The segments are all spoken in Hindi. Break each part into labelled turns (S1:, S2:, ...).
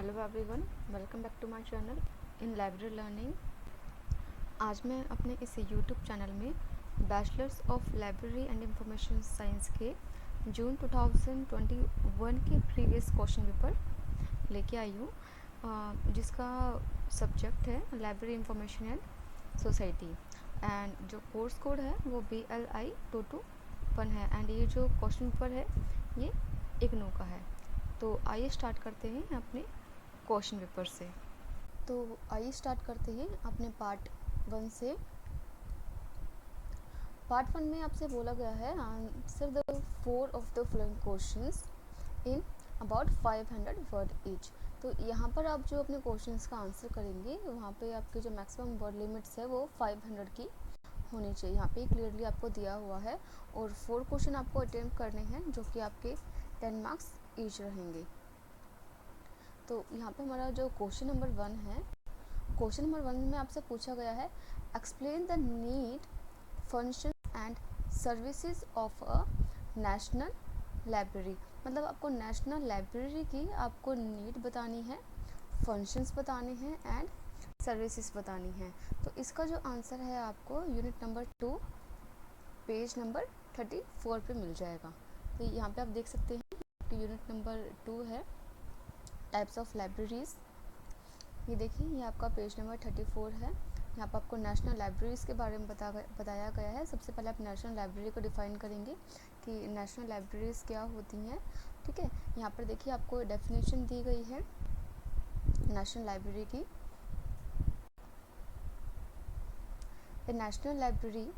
S1: Hello everyone, welcome back to my channel in library learning. आज मैं अपने इस यूट्यूब चैनल में bachelors of library and information science के जून 2021 के प्रीवियस क्वेश्चन पेपर लेके आई हूँ, जिसका सब्जेक्ट है library information and society. And जो कोर्स कोड है वो BLI 221 है। एंड ये जो क्वेश्चन पेपर है ये इग्नू का है। तो आइए स्टार्ट करते हैं अपने क्वेश्चन पेपर से। तो आइए स्टार्ट करते हैं अपने पार्ट 1 से। पार्ट 1 में आपसे बोला गया है answer the 4 of the following questions in about 500 word each. तो यहाँ पर आप जो अपने क्वेश्चंस का आंसर करेंगे वहाँ पे आपकी जो मैक्सिमम वर्ड लिमिट्स है वो 500 की होनी चाहिए। यहाँ पे क्लियरली आपको दिया हुआ है और 4 क्वेश्चन आपको अटेम्प्ट करने हैं जो कि आपके 10 मार्क्स ईच रहेंगे। तो यहाँ पे हमारा जो क्वेश्चन नंबर 1 है, क्वेश्चन नंबर 1 में आपसे पूछा गया है explain the need, function and services of a national library. मतलब आपको नेशनल लाइब्रेरी की आपको नीड बतानी है, फंक्शंस बताने हैं एंड सर्विसेज बतानी है। तो इसका जो आंसर है आपको यूनिट नंबर 2 पेज नंबर 34 पे मिल जाएगा। तो यहाँ पे आप देख सकते हैं कि यूनिट नंबर 2 है टाइप्स ऑफ लाइब्रेरीज। ये देखिए ये आपका पेज नंबर 34 है। यहाँ पर आपको नेशनल लाइब्रेरीज के बारे में बताया गया है। सबसे पहले आप नेशनल लाइब्रेरी को डिफाइन करेंगे कि नेशनल लाइब्रेरीज क्या होती हैं। ठीक है, यहाँ पर देखिए आपको डेफिनेशन दी गई है नेशनल लाइब्रेरी की। A national library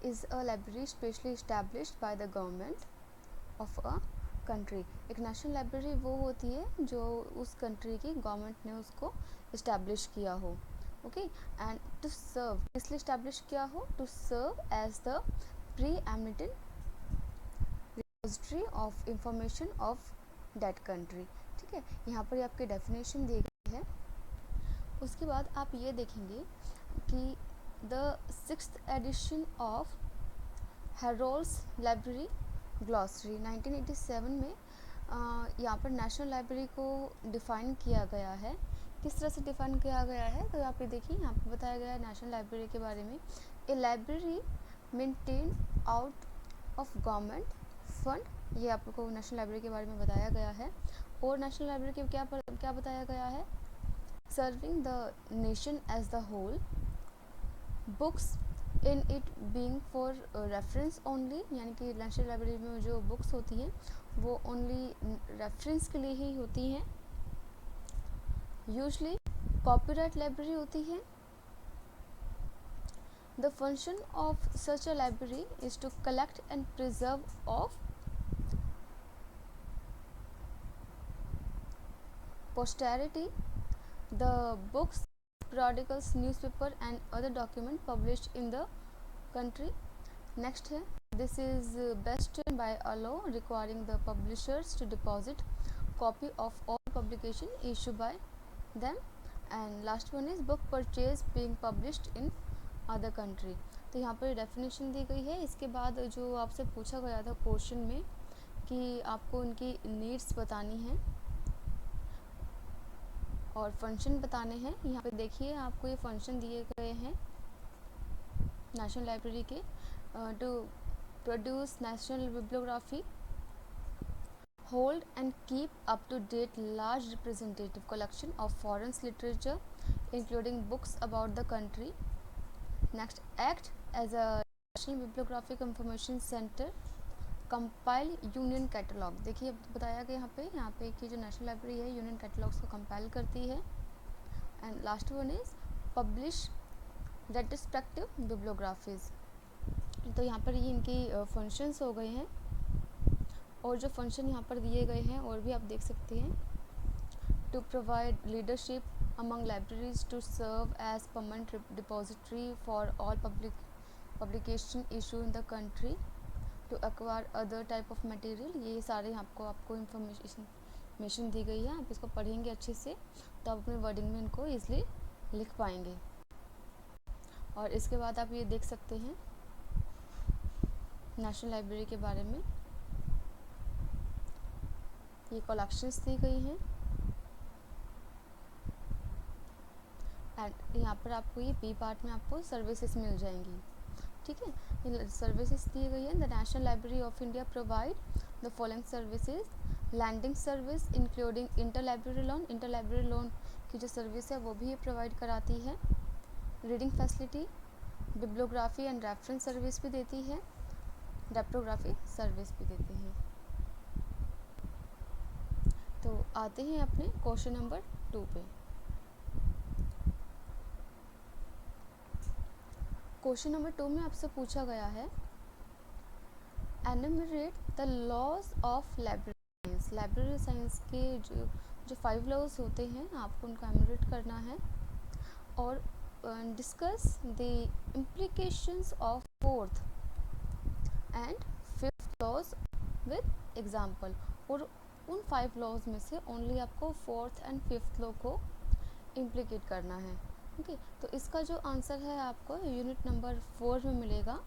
S1: is a library specially established by the government of a country. एक नेशनल लाइब्रेरी वो होती है जो उस कंट्री की गवर्नमेंट ने उसको इस्टेब्लिश किया हो। ओके, एंड टू सर्व, इसलिए इस्टेब्लिश किया हो to serve as the preeminent repository of information of that country. ठीक है, यहाँ पर आपकी डेफिनेशन दी गई है। उसके बाद आप ये देखेंगे कि the 6th edition of Harrod's library glossary 1987 में यहाँ पर नेशनल लाइब्रेरी को डिफ़ाइन किया गया है। किस तरह से डिफ़ाइन किया गया है, तो यहाँ पे देखिए यहाँ पे बताया गया है नेशनल लाइब्रेरी के बारे में। A library maintain out of government fund, ये आपको नेशनल लाइब्रेरी के बारे में बताया गया है। और नेशनल लाइब्रेरी के क्या बताया गया है, serving the nation as the whole, books in it being for reference only, यानी कि नेशनल लाइब्रेरी में जो बुक्स होती हैं वो ओनली रेफरेंस के लिए ही होती हैं। यूजली कॉपीराइट लाइब्रेरी होती है। The function of such a library is to collect and preserve of posterity the books, periodicals, newspaper and other document published in the country. Next है, this is best by a law requiring the publishers to deposit copy of all publication issued by them. And last one is book purchase being published in other country. तो यहाँ पर डेफिनेशन दी गई है। इसके बाद जो आपसे पूछा गया था क्वेश्चन में कि आपको उनकी नीड्स बतानी है और फंक्शन बताने हैं। यहाँ पे देखिए आपको ये फंक्शन दिए गए हैं नेशनल लाइब्रेरी के। To produce national bibliography, hold and keep up to date large representative collection of foreign literature including books about the country. Next, act as a national bibliographic information centre, compile union catalogue. देखिए बताया गया यहाँ पे कि जो नेशनल लाइब्रेरी है यूनियन कैटलॉग्स को कंपाइल करती है। And last one is publish retrospective bibliographies. तो यहाँ पर ये इनकी फंक्शंस हो गए हैं और जो फंक्शन यहाँ पर दिए गए हैं और भी आप देख सकते हैं। To provide leadership among libraries to serve as permanent depository for all publication issue in the country, to acquire other type of material. ये सारे आपको इंफॉर्मेशन दी गई है। आप इसको पढ़ेंगे अच्छे से तो आप अपने वर्डिंग में इनको ईजिली लिख पाएंगे। और इसके बाद आप ये देख सकते हैं नेशनल लाइब्रेरी के बारे में, ये कलेक्शंस दी गई हैं एंड यहाँ पर आपको ये बी पार्ट में आपको सर्विसेज मिल जाएंगी, ठीक है। सर्विसेज दी गई है, the national library of India provide the following services, landing service including inter library loan की जो सर्विस है वो भी ये प्रोवाइड कराती है, reading facility, bibliography and reference service भी देती है, डेप्टोग्राफी सर्विस भी देती है। तो आते हैं अपने क्वेश्चन नंबर 2 पे। क्वेश्चन नंबर 2 में आपसे पूछा गया है, enumerate the laws of library science के जो 5 लॉज होते हैं आपको उनको एनुमरेट करना है, और discuss the implications of 4th and 5th laws with example. और उन 5 लॉज में से ओनली आपको 4th एंड 5th लॉ को इम्प्लीकेट करना है, ओके। तो इसका जो आंसर है आपको यूनिट नंबर 4 में मिलेगा,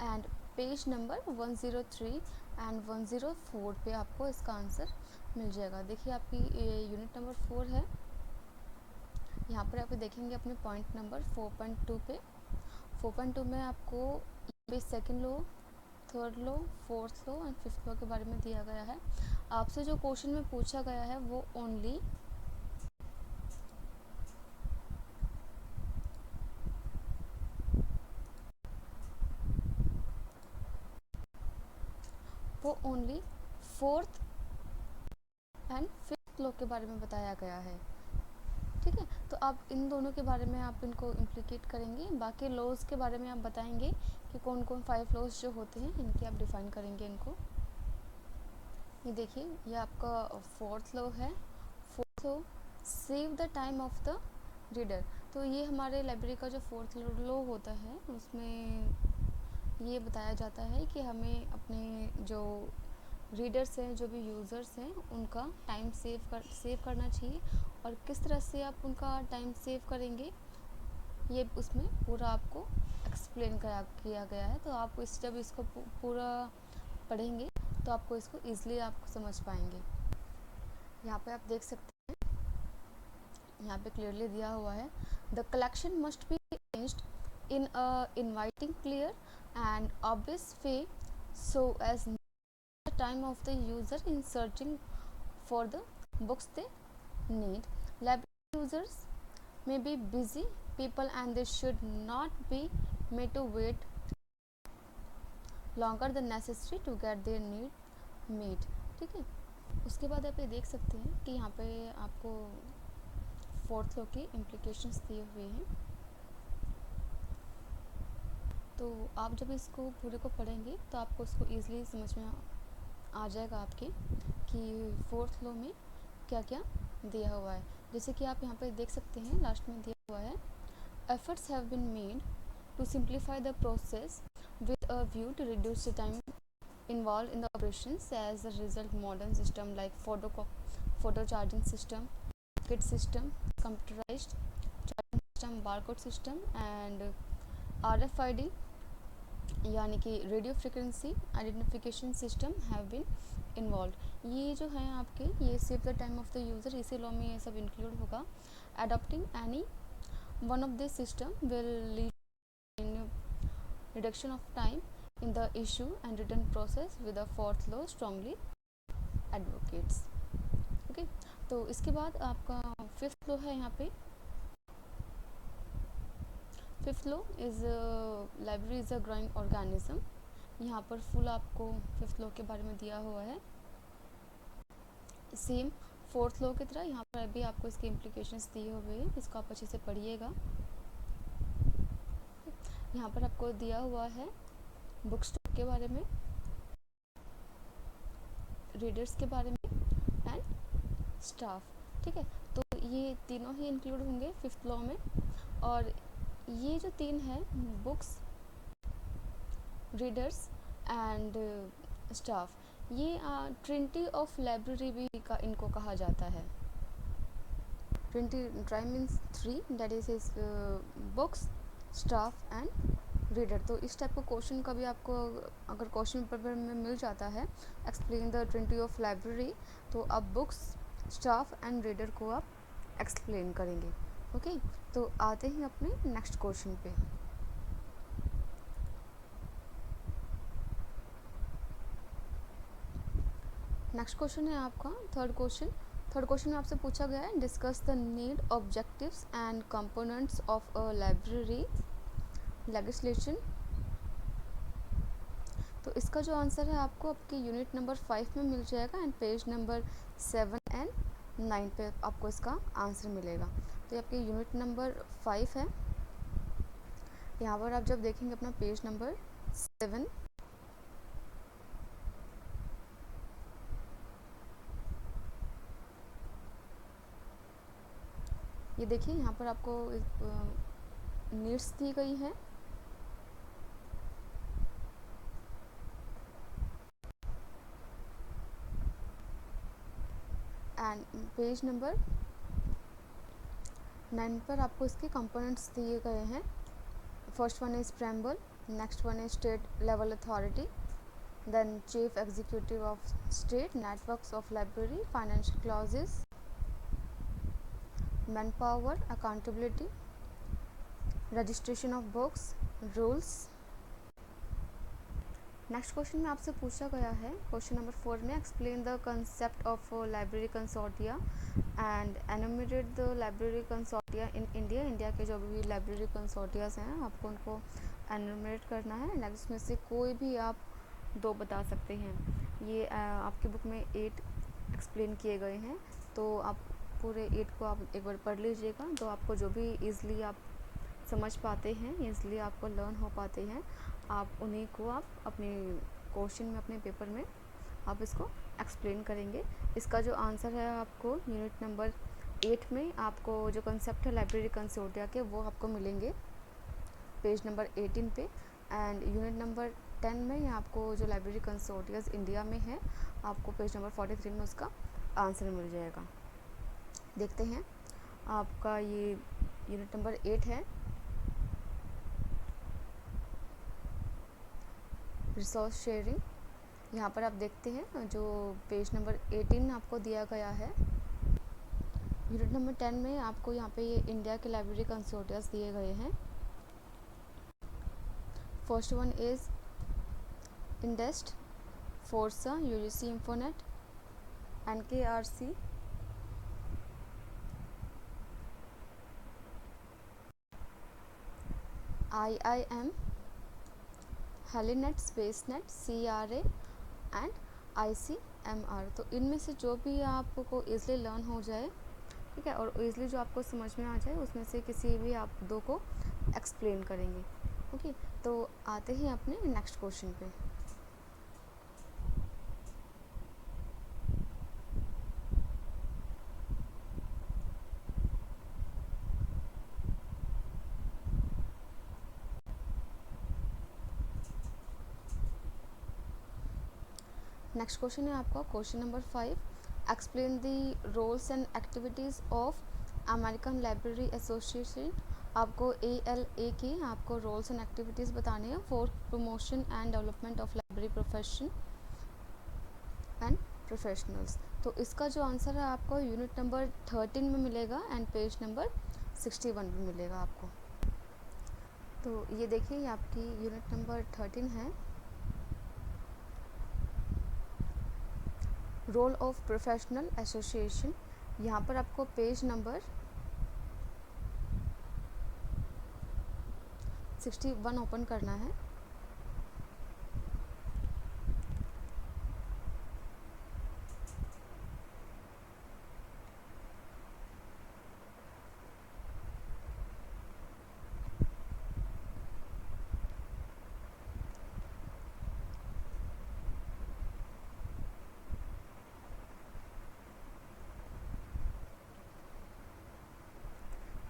S1: एंड पेज नंबर 103 एंड 104 पे आपको इसका आंसर मिल जाएगा। देखिए आपकी यूनिट नंबर 4 है, यहाँ पर आप देखेंगे अपने पॉइंट नंबर 4.2 पे। 4.2 में आपको second law, third law, 4th law and 5th law के बारे में दिया गया है। आपसे जो क्वेश्चन में पूछा गया है वो ओनली वो only 4th and 5th law के बारे में बताया गया है, ठीक है। तो आप इन दोनों के बारे में आप इनको इम्प्लीकेट करेंगे, बाकी लॉज के बारे में आप बताएंगे कि कौन कौन 5 लॉज जो होते हैं इनकी आप डिफाइन करेंगे इनको। ये देखिए ये आपका 4th लॉ है, 4th law, save the time of the reader. तो ये हमारे लाइब्रेरी का जो 4th लॉ होता है उसमें ये बताया जाता है कि हमें अपने जो रीडर्स हैं, जो भी यूज़र्स हैं, उनका टाइम सेव करना चाहिए, और किस तरह से आप उनका टाइम सेव करेंगे ये उसमें पूरा आपको एक्सप्लेन किया गया है। तो आप जब इसको पूरा पढ़ेंगे तो आपको इसको ईज़िली आप समझ पाएंगे। यहाँ पे आप देख सकते हैं, यहाँ पे क्लियरली दिया हुआ है, the collection must be arranged in a inviting, clear and obvious way so as the time of the user in searching for the books they need. Library users may be busy people and they should not be made to wait longer than necessary to get their need met, ठीक है। उसके बाद आप ये देख सकते हैं कि यहाँ पे आपको 4th लॉ के इम्प्लीकेशंस दिए हुए हैं। तो आप जब इसको पूरे को पढ़ेंगे तो आपको इसको ईज़िली समझ में आ जाएगा आपके कि 4th लॉ में क्या क्या दिया हुआ है। जैसे कि आप यहाँ पे देख सकते हैं लास्ट में दिया हुआ है, efforts have been made to simplify the process with a view to reduce the time involved in the operations. As a result, modern system like photo charging system, kit system, computerized charging system, barcode system and RFID यानी कि radio frequency identification system have been involve. ये जो है आपके ये save the time of the user, इसी लॉ में ये सब इंक्लूड होगा। Adopting any one of this system will lead in reduction of time in the issue and return process with the 4th law strongly advocates, okay। तो इसके बाद आपका 5th law है, यहाँ पे 5th law is library is a growing organism। यहाँ पर फुल आपको 5th law के बारे में दिया हुआ है, सेम 4th law की तरह यहाँ पर भी आपको इसके इम्प्लीकेशंस दिए हुए हैं, इसको आप अच्छे से पढ़िएगा। यहाँ पर आपको दिया हुआ है बुक स्टॉक के बारे में, रीडर्स के बारे में एंड स्टाफ, ठीक है। तो ये तीनों ही इंक्लूड होंगे 5th लॉ में। और ये जो 3 है, बुक्स, रीडर्स एंड स्टाफ, ये ट्रिनिटी ऑफ लाइब्रेरी भी इनको कहा जाता है। Trinity try means 3, that is books, staff and reader. तो इस टाइप का क्वेश्चन कभी आपको अगर क्वेश्चन पेपर में मिल जाता है, explain the Trinity of library, तो आप बुक्स, स्टाफ एंड रीडर को आप एक्सप्लेन करेंगे, ओके, तो आते हैं अपने नेक्स्ट क्वेश्चन पे। नेक्स्ट क्वेश्चन है आपका थर्ड क्वेश्चन में आपसे पूछा गया है, discuss the need, objectives and components of a library legislation. तो इसका जो आंसर है आपको आपके यूनिट नंबर 5 में मिल जाएगा एंड पेज नंबर 7 एंड 9 पे आपको इसका आंसर मिलेगा। तो ये आपके यूनिट नंबर 5 है। यहाँ पर आप जब देखेंगे अपना पेज नंबर 7, ये देखिए यहाँ पर आपको नीड्स दी गई है एंड पेज नंबर 9 पर आपको इसके कंपोनेंट्स दिए गए हैं। First one is preamble, next one is state level authority, then chief executive of state, networks of library, financial clauses, man power, accountability, registration of books, rules. Next question में आपसे पूछा गया है क्वेश्चन नंबर 4 में, explain the concept of library consortia and enumerate the library consortia in India. India के जो भी लाइब्रेरी कंसोर्टियाज हैं आपको उनको एनुमरेट करना है। नेक्स्ट में से कोई भी आप 2 बता सकते हैं। ये आपकी बुक में 8 एक्सप्लेन किए गए हैं, तो आप पूरे 8 को आप एक बार पढ़ लीजिएगा, तो आपको जो भी ईज़िली आप समझ पाते हैं, ईज़िली आपको लर्न हो पाते हैं, आप उन्हीं को आप अपने क्वेश्चन में, अपने पेपर में आप इसको एक्सप्लेन करेंगे। इसका जो आंसर है आपको यूनिट नंबर 8 में आपको जो कंसेप्ट है लाइब्रेरी कंसोर्टिया के, वो आपको मिलेंगे पेज नंबर 18 पे, एंड यूनिट नंबर 10 में आपको जो लाइब्रेरी कंसोर्टियाज इंडिया में है आपको पेज नंबर 43 में उसका आंसर मिल जाएगा। देखते हैं आपका ये यूनिट नंबर 8 है, रिसोर्स शेयरिंग। यहाँ पर आप देखते हैं जो पेज नंबर 18 आपको दिया गया है। यूनिट नंबर 10 में आपको यहाँ पे ये इंडिया के लाइब्रेरी कंसोर्टियाज दिए गए हैं। First one is INDEST, FORSA, UGC Infonet, NKRC, IIM, HELINET, SPACENET, CRA and ICMR। तो इनमें से जो भी आपको ईज़िली लर्न हो जाए, ठीक है, और ईज़िली जो आपको समझ में आ जाए उसमें से किसी भी आप 2 को एक्सप्लेन करेंगे। ओके, तो आते हैं अपने नेक्स्ट क्वेश्चन पे। नेक्स्ट क्वेश्चन है आपका question number 5, explain the roles and activities of American library association. आपको ALA की आपको रोल्स एंड एक्टिविटीज़ बताने हैं for promotion and development of library profession and professionals. तो इसका जो आंसर है आपको यूनिट नंबर 13 में मिलेगा एंड पेज नंबर 61 में मिलेगा आपको। तो ये देखिए, ये आपकी यूनिट नंबर 13 है, रोल ऑफ प्रोफेशनल एसोसिएशन। यहाँ पर आपको पेज नंबर 61 ओपन करना है।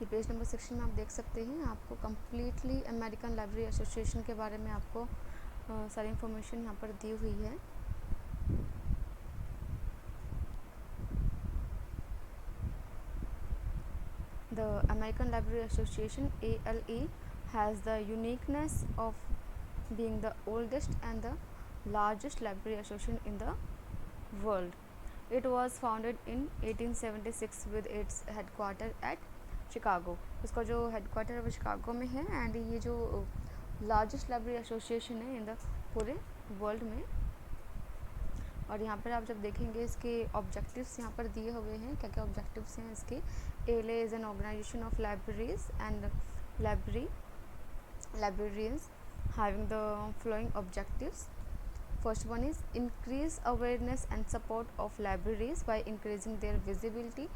S1: ये पेज नंबर 16 में आप देख सकते हैं, आपको कम्प्लीटली अमेरिकन लाइब्रेरी एसोसिएशन के बारे में आपको सारी इंफॉर्मेशन यहाँ पर दी हुई है। The American Library Association ALE has the uniqueness of being the oldest and the largest library association in the world. It was founded in 1876 with its headquarters at Chicago, उसका जो हेडक्वार्टर है वो शिकागो में है। एंड ये जो लार्जेस्ट लाइब्रेरी एसोसिएशन है इन द पूरे वर्ल्ड में। और यहाँ पर आप जब देखेंगे इसके ऑब्जेक्टिव्स यहाँ पर दिए हुए हैं, क्या क्या ऑब्जेक्टिव्स हैं इसके। ALA is an organisation of libraries and librarians having the following objectives. First one is increase awareness and support of libraries by increasing their visibility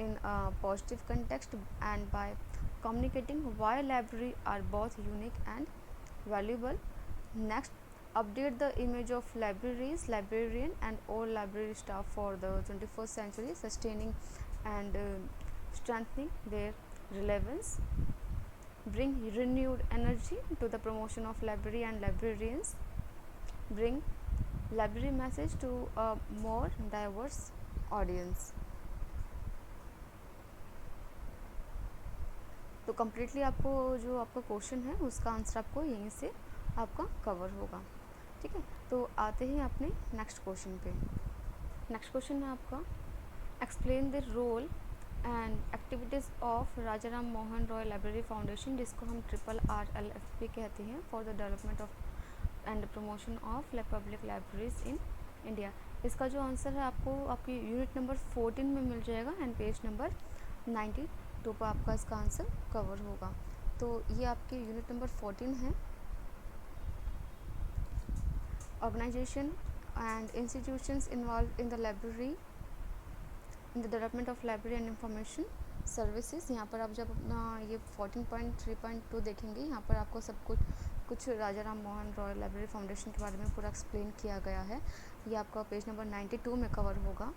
S1: in a positive context and by communicating why libraries are both unique and valuable. Next, update the image of libraries, librarian and all library staff for the 21st century, sustaining and strengthening their relevance. Bring renewed energy to the promotion of library and librarians. Bring library message to a more diverse audience. तो कम्प्लीटली आपको जो आपका क्वेश्चन है उसका आंसर आपको यहीं से आपका कवर होगा, ठीक है। तो आते हैं अपने नेक्स्ट क्वेश्चन पे। नेक्स्ट क्वेश्चन है आपका explain the role and activities of Raja Ram Mohan Roy library foundation, जिसको हम RRLF कहते हैं, for the development of and promotion of public libraries in India. इसका जो आंसर है आपको आपकी यूनिट नंबर 14 में मिल जाएगा एंड पेज नंबर 92 पर आपका इसका आंसर कवर होगा। तो ये आपके यूनिट नंबर 14 है। Organisation and institutions involve in the library in the development of library and information services. यहाँ पर आप जब अपना ये 14.3.2 देखेंगे, यहाँ पर आपको सब कुछ राजा राम मोहन रॉय लाइब्रेरी फाउंडेशन के बारे में पूरा एक्सप्लेन किया गया है। ये आपका पेज नंबर 92 में कवर होगा।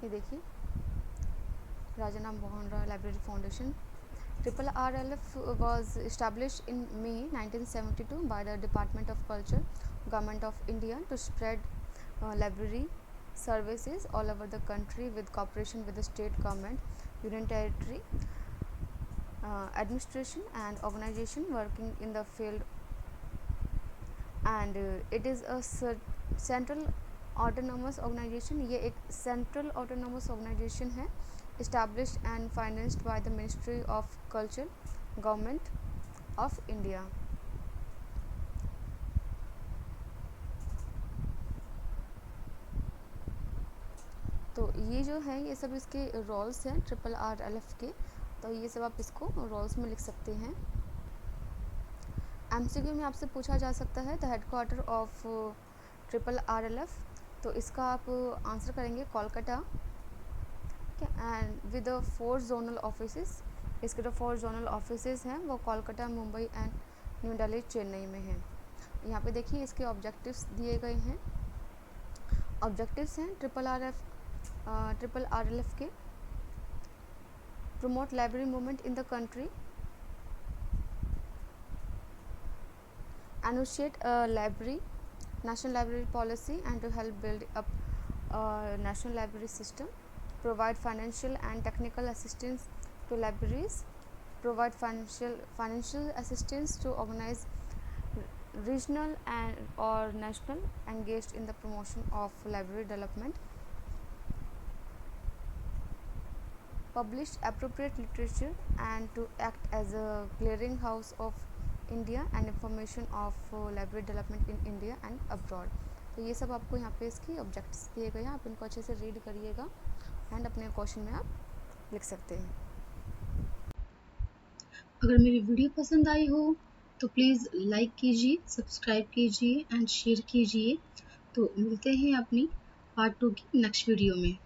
S1: ये देखिए Raja Ram Mohan Roy library foundation. RRLF was established in May 1972 by the Department of Culture, Government of India, to spread library services all over the country with cooperation with the state government, union territory administration and organization working in the field. And it is a central autonomous organization। ये एक central autonomous organization है, established and financed by the Ministry of Culture, Government of India। तो ये जो है ये सब इसके रोल्स हैं RRLF के, तो ये सब आप इसको रोल्स में लिख सकते हैं। MCQ में आपसे पूछा जा सकता है द हेडक्वार्टर ऑफ RRLF, तो इसका आप आंसर करेंगे Kolkata, and with 4 zonal offices. इसके जो 4 जोनल ऑफिसेस हैं वो कोलकाता, मुंबई एंड न्यू दिल्ली, चेन्नई में हैं। यहाँ पे देखिए इसके ऑब्जेक्टिव्स दिए गए हैं। ऑब्जेक्टिव्स हैं RRLF के promote library movement in the country, enunciate a library national library policy and to help build up a national library system, provide financial and technical assistance to libraries, provide financial assistance to organize regional and or national engaged in the promotion of library development, publish appropriate literature and to act as a clearing house of India and information of library development in India and abroad. तो ये सब आपको यहाँ पे इसकी ऑब्जेक्ट्स दिए गए हैं, आप इनको अच्छे से रीड करिएगा एंड अपने क्वेश्चन में आप लिख सकते हैं।
S2: अगर मेरी वीडियो पसंद आई हो तो प्लीज़ लाइक कीजिए, सब्सक्राइब कीजिए एंड शेयर कीजिए। तो मिलते हैं अपनी पार्ट 2 की नेक्स्ट वीडियो में।